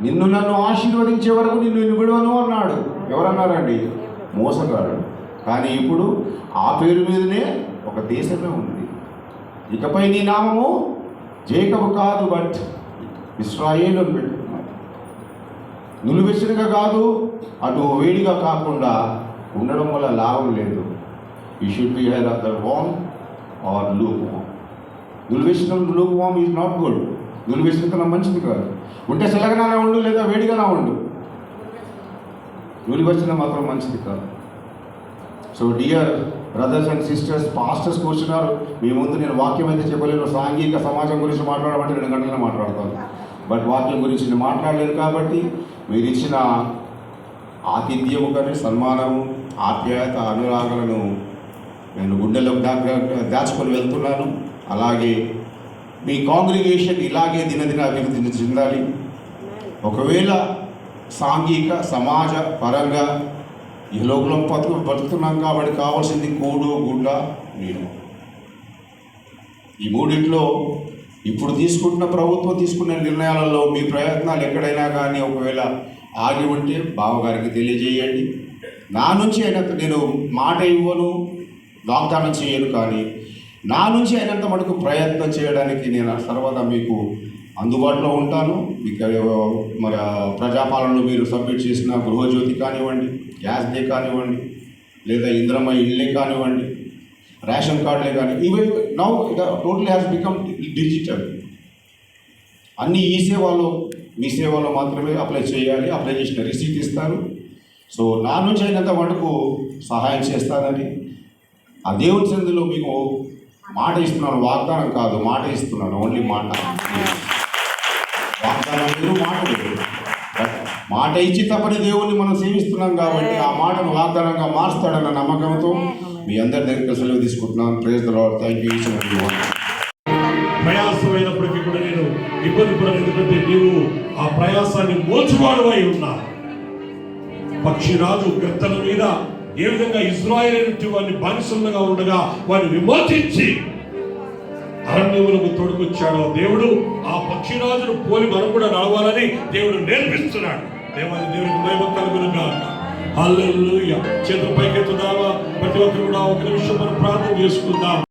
నిన్ను నన్ను ఆశీర్వదించే వరకు నిన్ను విడవను అన్నాడు. ఎవరన్నారండి? మోసగాడు. కానీ ఇప్పుడు ఆ పేరు మీదనే ఒక దేశమే ఉంది. ఇకపై నీ నామము జేకబు కాదు, బట్ ఇశ్రాయేలు అని పెట్టుకున్నాడు. నులివెచ్చనిగా కాదు, అటు వేడిగా కాకుండా ఉండడం వల్ల లాభం లేదు. You should be hire of the warm or lukewarm. నులివెచ్చిన lukewarm is not good. నులివెచ్చిన కన్నా మంచిది కాదు. ఉంటే చల్లగానే ఉండు, లేదా వేడిగానే ఉండు. నులివెచ్చిన మాత్రం మంచిది కాదు. So dear brothers and sisters, pastors కూర్చున్నారు మీ ముందు. నేను వాక్యం అయితే చెప్పలేను. సాంఘిక సమాజం గురించి మాట్లాడమంటే 2 గంటలు మాట్లాడతాను. బట్ వాక్యం గురించి నేను మాట్లాడలేను. కాబట్టి మీరు ఇచ్చిన ఆతిథ్యము కానీ సన్మానము, ఆప్యాయత, అనురాగాలను నేను గుండెల్లో దాచుకొని వెళ్తున్నాను. అలాగే మీ కాంగ్రిగేషన్ ఇలాగే దినదిన అభివృద్ధి చెందాలి. ఒకవేళ సాంఘిక సమాజ పరంగా ఈ లోకంలో బతుకుతున్నాం కాబట్టి కావాల్సింది కూడు, గుడ్డ, నీరు. ఈ మూడిట్లో ఇప్పుడు తీసుకుంటున్న ప్రభుత్వం తీసుకున్న నిర్ణయాలలో మీ ప్రయత్నాలు ఎక్కడైనా కానీ ఒకవేళ ఆగి ఉంటే బావగారికి తెలియజేయండి. నా నుంచి అయినంత నేను మాట ఇవ్వను, వాగ్దానం చేయను, కానీ నా నుంచి అయినంత మటుకు ప్రయత్నం చేయడానికి నేను సర్వదా మీకు అందుబాటులో ఉంటాను. మరి ప్రజాపాలనలో మీరు సబ్మిట్ చేసిన గృహజ్యోతి కానివ్వండి, గ్యాస్ డే కానివ్వండి, లేదా ఇంద్రమ్మ ఇళ్ళే కానివ్వండి, రేషన్ కార్డులే కానీ, ఇవి now total has become digital. అన్నీ ఈ సేవలో, మీ సేవలో మాత్రమే అప్లై చేయాలి. అప్లై చేసిన రిసీట్ ఇస్తారు. సో నా నుంచి అయినంత మటుకు సహాయం చేస్తానని ఆ దేవుని సన్నిధిలో మీకు మాట ఇస్తున్నాను. వాగ్దానం కాదు, మాట ఇస్తున్నాను. ఓన్లీ మాట. వాగ్దానం వేరు, మాట వేరు. మాట ఇచ్చి తప్పని దేవుణ్ణి మనం సేవిస్తున్నాం కాబట్టి ఆ మాటను వాగ్దానంగా మారుస్తాడన్న నమ్మకంతో మీ అందరి దగ్గరికి సెలవు తీసుకుంటున్నాను. Praise the Lord. Thank you. ప్రయాసమైనప్పటికీ కూడా నేను ఇబ్బంది పడను, ఎందుకంటే నీవు ఆ ప్రయాసాన్ని మోచువాడువై ఉన్నావు. పక్షిరాజు గర్తల మీద ఏ విధంగా ఇశ్రాయేలు వారిని బానిసలుగా ఉండగా వారిని విమోచించి అరణ్యములకు తోడుకొచ్చాడో దేవుడు, ఆ పక్షిరాజును పోలి మనం కూడా నడవాలని దేవుడు నేర్పిస్తున్నాడు. దేవునికి మహిమ కలుగును గాక. హల్లెలూయా. చేతులు పైకెత్తుదామా? ప్రతి ఒక్కరు కూడా ఒక నిమిషం మనం ప్రార్థన చేసుకుందాం.